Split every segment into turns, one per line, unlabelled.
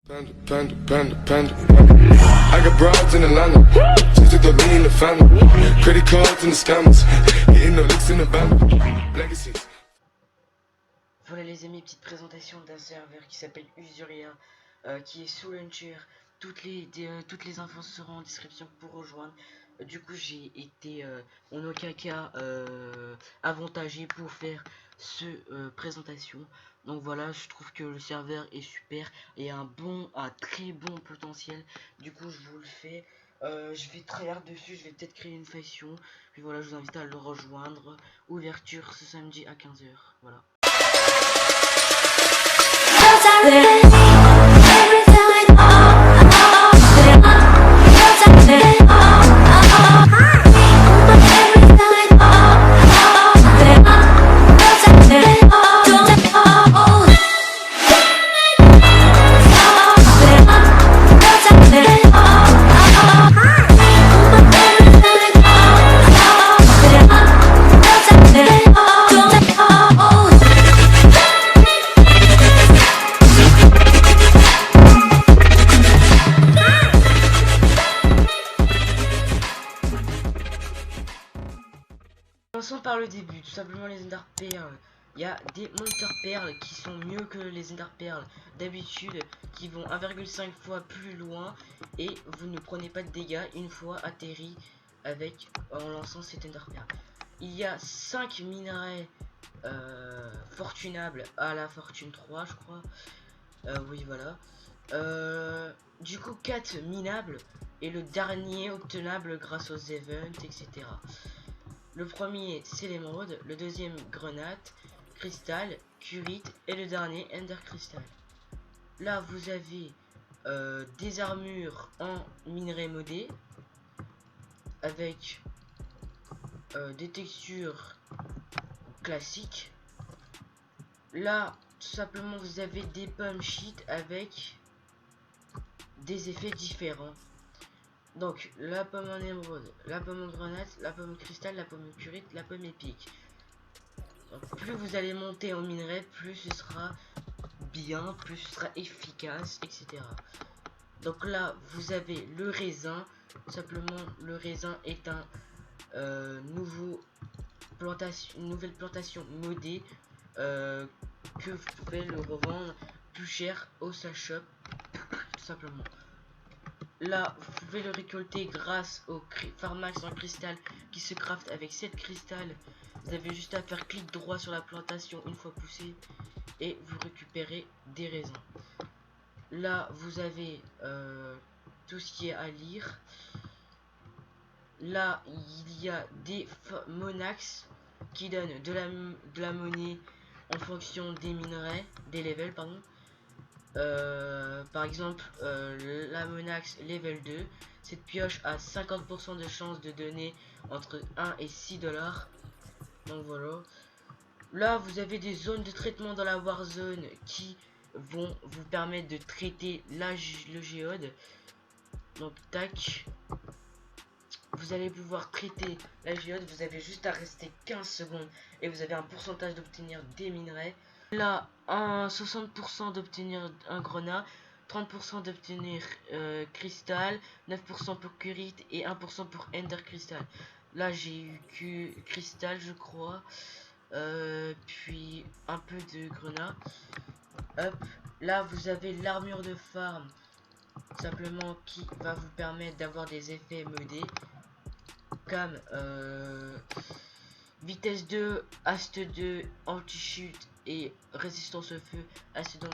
Panda. I got broads in Atlanta. Just took the lean in the family. Credit cards and the scammers. Hitting the licks in the band. Legacies.
Voilà les amis, petite présentation d'un serveur qui s'appelle Usuria, qui est sous Launcher. Toutes les infos seront en description pour rejoindre. Du coup j'ai été en aucun cas avantagé pour faire ce présentation. Donc voilà, je trouve que le serveur est super et un très bon potentiel. Du coup je vous le fais. Je vais tryhard dessus, je vais peut-être créer une faction. Puis voilà, je vous invite à le rejoindre. Ouverture ce samedi à 15 h. Voilà. Commençons par le début, tout simplement les Ender Pearls. Il y a des Monster Pearls qui sont mieux que les Ender Pearls d'habitude, qui vont 1,5 fois plus loin et vous ne prenez pas de dégâts une fois atterri en lançant cet Ender Pearl. Il y a 5 minerais fortunables à la fortune 3 je crois. Oui voilà. Du coup 4 minables et le dernier obtenable grâce aux events etc. Le premier c'est l'émeraude, le deuxième grenade, cristal, curite et le dernier ender crystal. Là vous avez des armures en minerai modé avec des textures classiques. Là tout simplement vous avez des pommes sheet avec des effets différents. Donc la pomme en émeraude, la pomme en grenade, la pomme cristal, la pomme curite, la pomme épique. Donc, plus vous allez monter en minerai, plus ce sera bien, plus ce sera efficace, etc. Donc là vous avez le raisin. Simplement le raisin est une nouvelle plantation modée que vous pouvez le revendre plus cher au shop tout simplement. Là, vous pouvez le récolter grâce au Pharmax en cristal qui se craft avec 7 cristal. Vous avez juste à faire clic droit sur la plantation une fois poussé et vous récupérez des raisins. Là, vous avez tout ce qui est à lire. Là, il y a des monax qui donnent de la monnaie en fonction des minerais, des levels, pardon. Par exemple la Monax level 2, cette pioche a 50% de chance de donner entre 1 et 6 $. Donc voilà. Là vous avez des zones de traitement dans la Warzone qui vont vous permettre de traiter le géode. Donc tac, vous allez pouvoir traiter la géode. Vous avez juste à rester 15 secondes et vous avez un pourcentage d'obtenir des minerais. Là, un 60% d'obtenir un grenat, 30% d'obtenir cristal, 9% pour curite et 1% pour ender crystal. Là, j'ai eu que cristal, je crois, puis un peu de grenat. Hop, là, vous avez l'armure de farm, simplement qui va vous permettre d'avoir des effets modés, comme vitesse 2, haste 2, anti-chute et résistance au feu,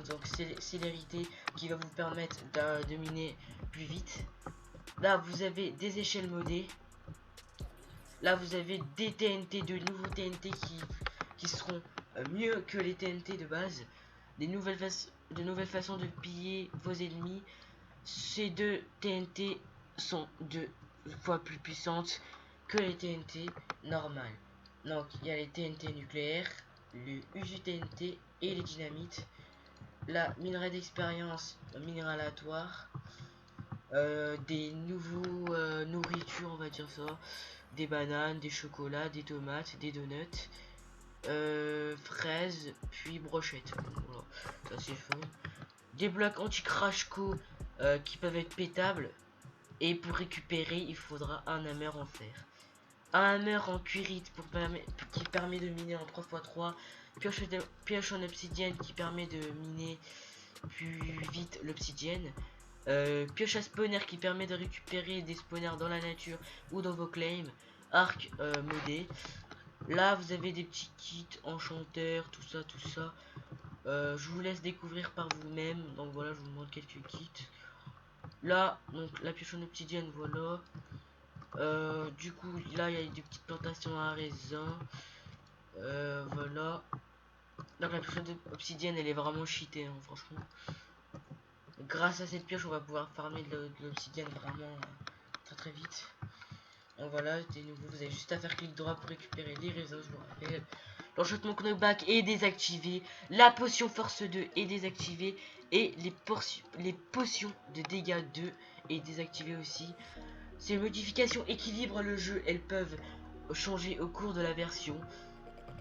donc célérité qui va vous permettre de miner plus vite. Là vous avez des échelles modées. Là vous avez des TNT, de nouveaux TNT qui seront mieux que les TNT de base. De nouvelles façons de piller vos ennemis. Ces deux TNT sont 2 fois plus puissantes que les TNT normales. Donc il y a les TNT nucléaires, le UJTNT et les dynamites. La minerai d'expérience, minerai aléatoire, des nouveaux nourritures, on va dire ça, des bananes, des chocolats, des tomates, des donuts, fraises, puis brochettes. Voilà, ça c'est fun. des blocs anti-crash co qui peuvent être pétables. Et pour récupérer, il faudra un hammer en fer. Un hammer en cuirite qui permet de miner en 3x3. Pioche en obsidienne qui permet de miner plus vite l'obsidienne. Pioche à spawner qui permet de récupérer des spawners dans la nature ou dans vos claims. Arc modé. Là vous avez des petits kits enchanteurs, tout ça. Je vous laisse découvrir par vous-même. Donc voilà, je vous montre quelques kits. Là, donc la pioche en obsidienne, voilà. Du coup, là il y a des petites plantations à raisin. Voilà. Donc la pioche d'obsidienne, elle est vraiment cheatée, hein, franchement. Grâce à cette pioche, on va pouvoir farmer de l'obsidienne vraiment très vite. Donc voilà, de nouveau, vous avez juste à faire clic droit pour récupérer les raisins, je vous rappelle. L'enchantement knockback est désactivé. La potion force 2 est désactivée. Et les potions de dégâts 2 est désactivée aussi. Ces modifications équilibrent le jeu. Elles peuvent changer au cours de la version.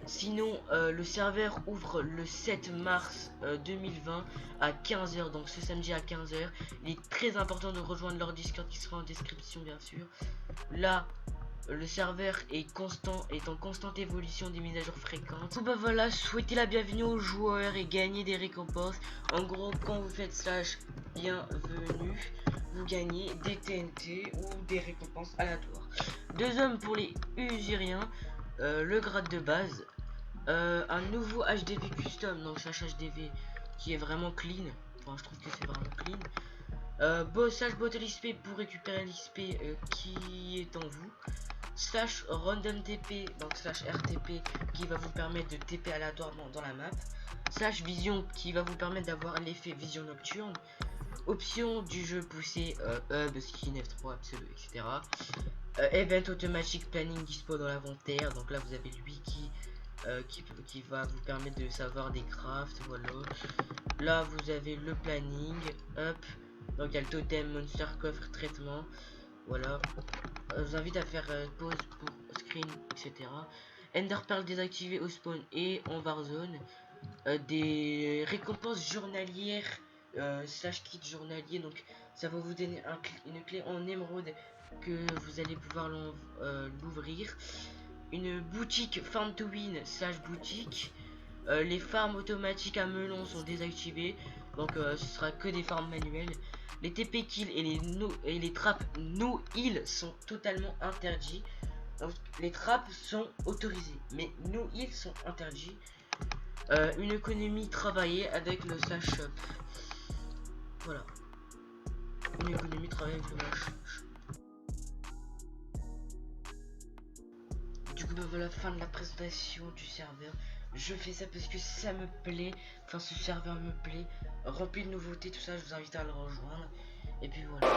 Sinon, le serveur ouvre le 7 mars 2020 à 15 h, donc ce samedi à 15 h. Il est très important de rejoindre leur Discord qui sera en description bien sûr. Là, le serveur est en constante évolution, des mises à jour fréquentes. Bah voilà, souhaitez la bienvenue aux joueurs et gagner des récompenses. En gros, quand vous faites / bienvenue, vous gagnez des TNT ou des récompenses aléatoires. 2 hommes pour les usuriens, le grade de base, un nouveau HDV custom, donc /HDV qui est vraiment clean. Enfin, je trouve que c'est vraiment clean. /bottle XP pour récupérer l'XP qui est en vous. /random TP, donc /RTP qui va vous permettre de TP aléatoirement dans la map. /vision qui va vous permettre d'avoir l'effet vision nocturne. Option du jeu poussé, hub, skin, F3, absolu, etc. Event automatique planning dispo dans l'inventaire. Donc là vous avez le wiki qui va vous permettre de savoir des crafts. Voilà. Là vous avez le planning, up. Donc il y a le totem, monster, coffre, traitement. Voilà. Je vous invite à faire pause pour screen, etc. Ender Pearl désactivé au spawn et en Warzone. Des récompenses journalières /kit journalier. Donc ça va vous donner une clé en émeraude que vous allez pouvoir l'ouvrir. Une boutique farm to win /boutique. Les farms automatiques à melon sont désactivées. Donc ce sera que des farms manuelles. Les TP kills et les trappes no heal sont totalement interdits. Donc les trappes sont autorisées, mais no heal sont interdits. Une économie travaillée avec le /shop. Voilà. Une économie travaillée avec le /shop. Du coup, bah voilà, fin de la présentation du serveur. Je fais ça parce que ça me plaît. Enfin, ce serveur me plaît. Rempli de nouveautés, tout ça. Je vous invite à le rejoindre. Et puis voilà.